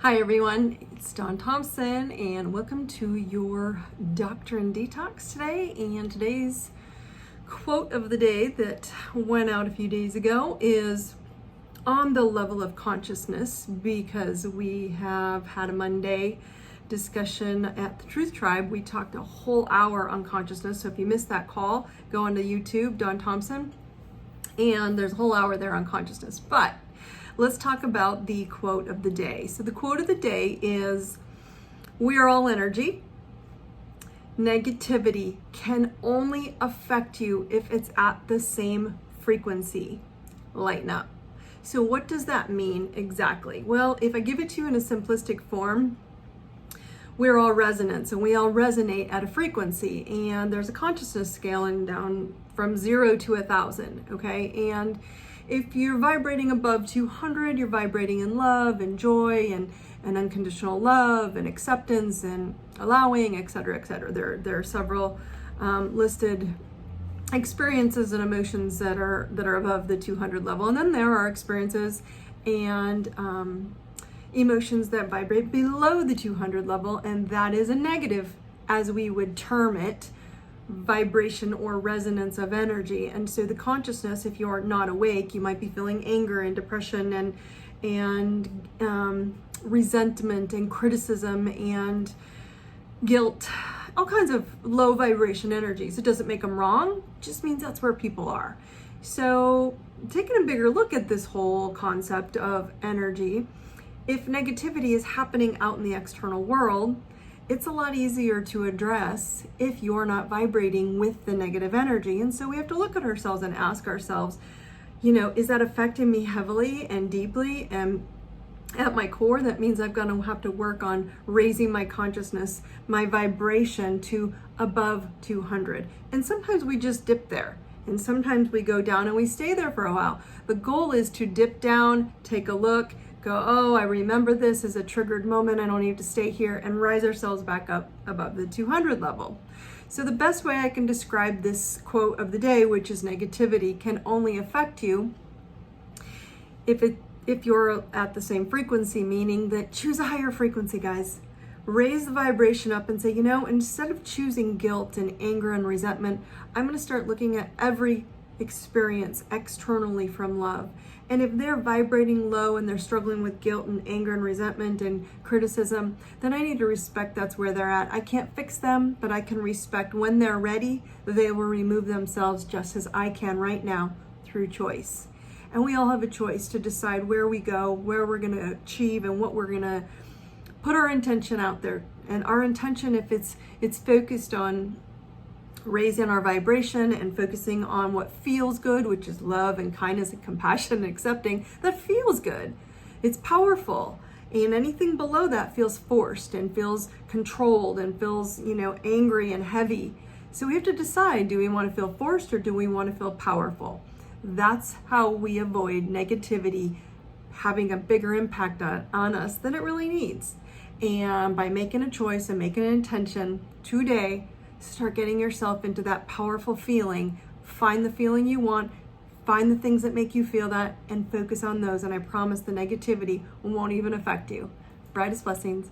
Hi everyone, it's Daunethompson and welcome to your Doctrine Detox today. And today's quote of the day that went out a few days ago is on the level of consciousness, because we have had a Monday discussion at the Truth Tribe. We talked a whole hour on consciousness. So if you missed that call, go onto YouTube, Daunethompson, and there's a whole hour there on consciousness. But let's talk about the quote of the day. So the quote of the day is, "We are all energy. Negativity can only affect you if it's at the same frequency. Lighten up." So what does that mean exactly? Well, if I give it to you in a simplistic form, we're all resonance and we all resonate at a frequency, and there's a consciousness scaling down from 0 to 1,000, okay? And if you're vibrating above 200, you're vibrating in love and joy and unconditional love and acceptance and allowing, etc., etc. There are several listed experiences and emotions that are above the 200 level, and then there are experiences and emotions that vibrate below the 200 level, and that is a negative, as we would term it, vibration or resonance of energy. And so the consciousness, if you're not awake, you might be feeling anger and depression and resentment and criticism and guilt, all kinds of low vibration energies. It doesn't make them wrong, it just means that's where people are. So taking a bigger look at this whole concept of energy, if negativity is happening out in the external world, it's a lot easier to address if you're not vibrating with the negative energy. And so we have to look at ourselves and ask ourselves, is that affecting me heavily and deeply? And at my core, that means I've got to have to work on raising my consciousness, my vibration to above 200. And sometimes we just dip there. And sometimes we go down and we stay there for a while. The goal is to dip down, take a look, go, oh, I remember this as a triggered moment, I don't need to stay here, and rise ourselves back up above the 200 level. So the best way I can describe this quote of the day, which is negativity can only affect you if you're at the same frequency, meaning that choose a higher frequency, guys. Raise the vibration up and say, instead of choosing guilt and anger and resentment, I'm going to start looking at every experience externally from love. And if they're vibrating low and they're struggling with guilt and anger and resentment and criticism, then I need to respect that's where they're at. I can't fix them, but I can respect when they're ready, they will remove themselves just as I can right now through choice. And we all have a choice to decide where we go, where we're going to achieve, and what we're going to put our intention out there. And our intention, if it's focused on raising our vibration and focusing on what feels good, which is love and kindness and compassion and accepting, that feels good. It's powerful. And anything below that feels forced and feels controlled and feels, angry and heavy. So we have to decide, do we want to feel forced or do we want to feel powerful? That's how we avoid negativity having a bigger impact on us than it really needs. And by making a choice and making an intention today, start getting yourself into that powerful feeling. Find the feeling you want, find the things that make you feel that, and focus on those. And I promise the negativity won't even affect you. Brightest blessings.